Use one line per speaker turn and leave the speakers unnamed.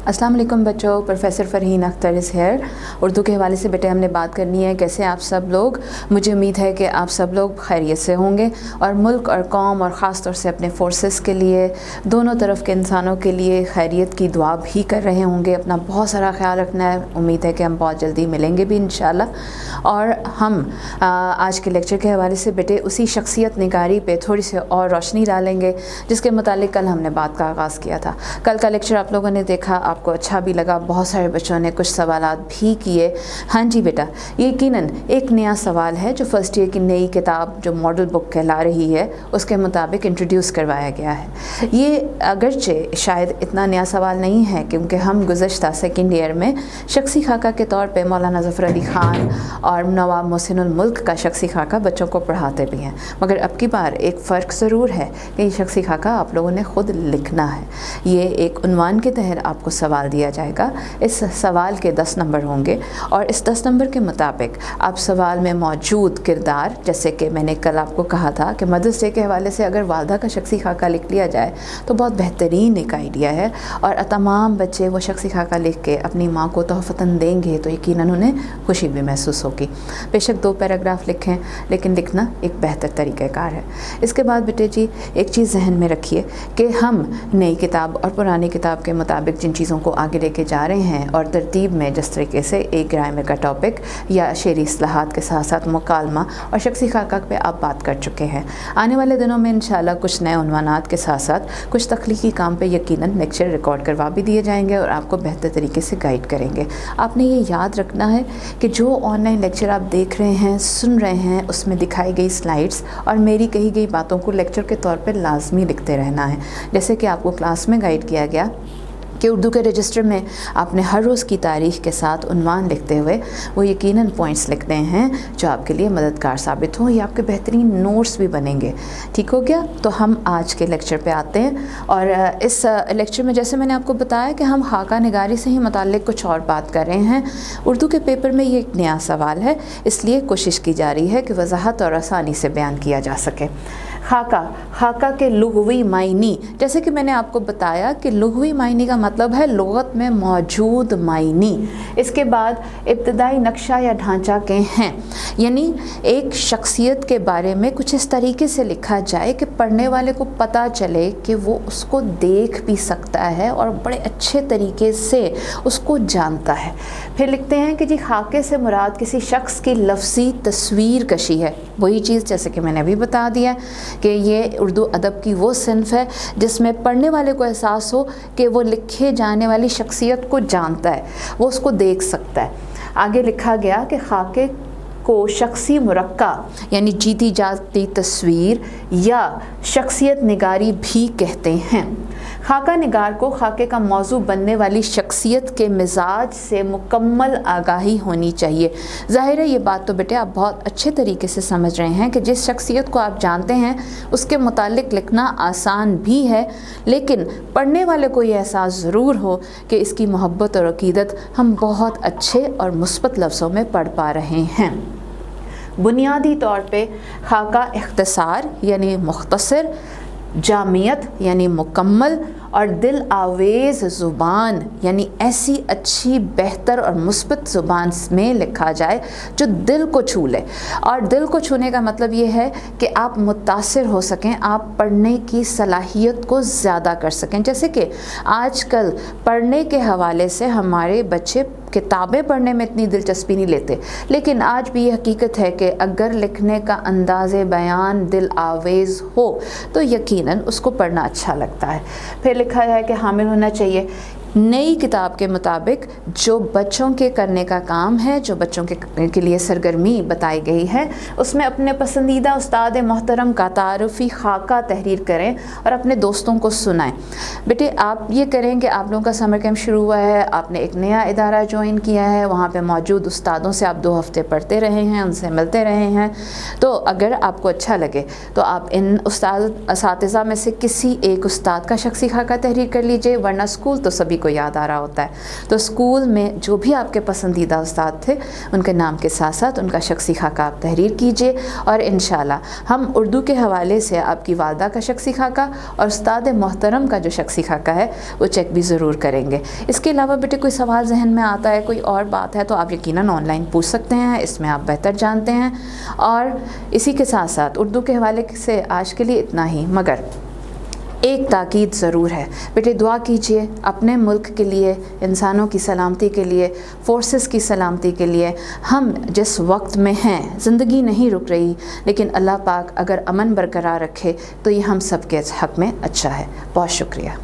अस्सलाम वालेकुम बच्चों, professor Farheen Akhtar is here. Urdu के हवाले से बेटे हमने बात करनी है कैसे आप सब लोग, मुझे उम्मीद है कि आप सब लोग खैरियत से होंगे और मुल्क और कौम और ख़ास तौर से अपने फोर्सेस के लिए, दोनों तरफ के इंसानों के लिए खैरियत की दुआ भी कर रहे होंगे। अपना बहुत सारा ख्याल रखना है। उम्मीद है कि हम बहुत जल्दी मिलेंगे भी इंशाल्लाह। और हम आज के लेक्चर के हवाले से बेटे उसी शख्सियत निगारी पे थोड़ी सी और रोशनी डालेंगे जिसके मुतालिक कल हमने बात का आगाज़ किया था। कल का लेक्चर आप लोगों ने देखा, आपको अच्छा भी लगा, बहुत सारे बच्चों ने कुछ सवालात भी किए। हाँ जी बेटा, यकीनन एक नया सवाल है जो फर्स्ट ईयर की नई किताब जो मॉडल बुक कहला रही है उसके मुताबिक इंट्रोड्यूस करवाया गया है। ये अगरचे शायद इतना नया सवाल नहीं है क्योंकि हम गुज़श्ता सेकेंड ईयर में शख्सी खाका के तौर पे मौलाना ज़फ़र अली ख़ान और नवाब मोहसिनुल मुल्क का शख्सी खाका बच्चों को पढ़ाते भी हैं। मगर अब की बार एक फ़र्क ज़रूर है कि ये शख्सी खाका आप लोगों ने ख़ुद लिखना है। ये एक उन्वान के तहत आपको सवाल दिया जाएगा। इस सवाल के 10 नंबर होंगे और इस 10 नंबर के मुताबिक आप सवाल में मौजूद किरदार, जैसे कि मैंने कल आपको कहा था कि मदर्स डे के हवाले से अगर वालदा का शख्सी खाका लिख लिया जाए तो बहुत बेहतरीन एक आइडिया है और तमाम बच्चे वो शख्सी खाका लिख के अपनी माँ को तोहफ़तन देंगे तो यकीनन उन्हें खुशी भी महसूस होगी। बेशक 2 पैराग्राफ लिखें लेकिन लिखना एक बेहतर तरीक़ाकार है। इसके बाद बेटे जी एक चीज़ जहन में रखिए कि हम नई किताब और पुरानी किताब के मुताबिक जिन चीज़ों को आगे लेके जा रहे हैं और तरतीब में जिस तरीके से एक ग्रामर का टॉपिक या शेरी इस्लाहात के साथ साथ मुकालमा और शख्सी खाका पे आप बात कर चुके हैं। आने वाले दिनों में इंशाल्लाह कुछ नए उन्वानात के साथ साथ कुछ तख्लीकी काम पे यकीनन लेक्चर रिकॉर्ड करवा भी दिए जाएंगे और आपको बेहतर तरीके से गाइड करेंगे। आपने ये याद रखना है कि जो ऑनलाइन लेक्चर आप देख रहे हैं, सुन रहे हैं, उसमें दिखाई गई स्लाइड्स और मेरी कही गई बातों को लेक्चर के तौर पर लाजमी लिखते रहना है। जैसे कि आपको क्लास में गाइड किया गया कि उर्दू के रजिस्टर में आपने हर रोज़ की तारीख़ के साथ उन्वान लिखते हुए वो यकीनन पॉइंट्स लिखते हैं जो आपके लिए मददगार साबित हों, या आपके बेहतरीन नोट्स भी बनेंगे। ठीक हो गया? तो हम आज के लेक्चर पे आते हैं और इस लेक्चर में जैसे मैंने आपको बताया कि हम खाका निगारी से ही मुताल्लिक़ कुछ और बात कर रहे हैं। उर्दू के पेपर में ये एक नया सवाल है, इसलिए कोशिश की जा रही है कि वजाहत और आसानी से बयान किया जा सके। खाका के लुग़वी मायनी, जैसे कि मैंने आपको बताया कि लुग़वी मायनी का मतलब है लुग़त में मौजूद मायनी। इसके बाद इब्तदाई नक्शा या ढांचा के हैं, यानी एक शख्सियत के बारे में कुछ इस तरीके से लिखा जाए कि पढ़ने वाले को पता चले कि वो उसको देख भी सकता है और बड़े अच्छे तरीके से उसको जानता है। फिर लिखते हैं कि जी खाके से मुराद किसी शख्स की लफ्ज़ी तस्वीर कशी है। वही चीज़ जैसे कि मैंने अभी बता दिया कि ये उर्दू अदब की वो सिन्फ़ है जिसमें पढ़ने वाले को एहसास हो कि वो लिखे जाने वाली शख्सियत को जानता है, वो उसको देख सकता है। आगे लिखा गया कि खाके को शख्सी मुरक्का यानी जीती जाती तस्वीर या शख्सियत निगारी भी कहते हैं। खाका निगार को खाके का मौजू बनने वाली शख्सियत के मिजाज से मुकम्मल आगाही होनी चाहिए। ज़ाहिर है ये बात तो बेटे आप बहुत अच्छे तरीके से समझ रहे हैं कि जिस शख्सियत को आप जानते हैं उसके मुतालिक लिखना आसान भी है, लेकिन पढ़ने वाले को ये एहसास ज़रूर हो कि इसकी मोहब्बत और अक़ीदत हम बहुत अच्छे और मुस्बत लफ्ज़ों में पढ़ पा रहे हैं। बुनियादी तौर पे खाका इख्तिसार यानी मुख्तसर, जामियत यानी मुकम्मल और दिल आवेज़ ज़ुबान यानी ऐसी अच्छी, बेहतर और मुस्बत ज़ुबान में लिखा जाए जो दिल को छू ले। और दिल को छूने का मतलब ये है कि आप मुतासिर हो सकें, आप पढ़ने की सलाहियत को ज़्यादा कर सकें। जैसे कि आजकल पढ़ने के हवाले से हमारे बच्चे किताबें पढ़ने में इतनी दिलचस्पी नहीं लेते, लेकिन आज भी ये हकीकत है कि अगर लिखने का अंदाज़े बयान दिल आवेज़ हो तो यकीनन उसको पढ़ना अच्छा लगता है। फिर लिखा है कि हामिल होना चाहिए नई किताब के मुताबिक जो बच्चों के करने का काम है, जो बच्चों के लिए सरगर्मी बताई गई है, उसमें अपने पसंदीदा उस्ताद मोहतरम का तारुफ़ी खाका तहरीर करें और अपने दोस्तों को सुनाएं। बेटे आप ये करें कि आप लोगों का समर कैंप शुरू हुआ है, आपने एक नया इदारा ज्वाइन किया है, वहाँ पे मौजूद उस्तादों से आप 2 हफ़्ते पढ़ते रहे हैं, उनसे मिलते रहे हैं। तो अगर आपको अच्छा लगे तो आप इन उस्ताद असातिज़ा में से किसी एक उस्ताद का शख्सी खाका तहरीर कर लीजिए, वरना स्कूल तो सभी को याद आ रहा होता है। तो स्कूल में जो भी आपके पसंदीदा उस्ताद थे उनके नाम के साथ साथ उनका शख्सी खाका आप तहरीर कीजिए, और इंशाल्लाह हम उर्दू के हवाले से आपकी वालदा का शख्सी खाका और उस्ताद मोहतरम का जो शख्सी खाका है वो चेक भी ज़रूर करेंगे। इसके अलावा बेटे कोई सवाल जहन में आता है, कोई और बात है, तो आप यकीनन ऑनलाइन पूछ सकते हैं, इसमें आप बेहतर जानते हैं। और इसी के साथ साथ उर्दू के हवाले से आज के लिए इतना ही, मगर एक ताकीद ज़रूर है बेटे, दुआ कीजिए अपने मुल्क के लिए, इंसानों की सलामती के लिए, फ़ोर्सेस की सलामती के लिए। हम जिस वक्त में हैं, ज़िंदगी नहीं रुक रही, लेकिन अल्लाह पाक अगर अमन बरकरार रखे तो ये हम सब के हक़ में अच्छा है। बहुत शुक्रिया।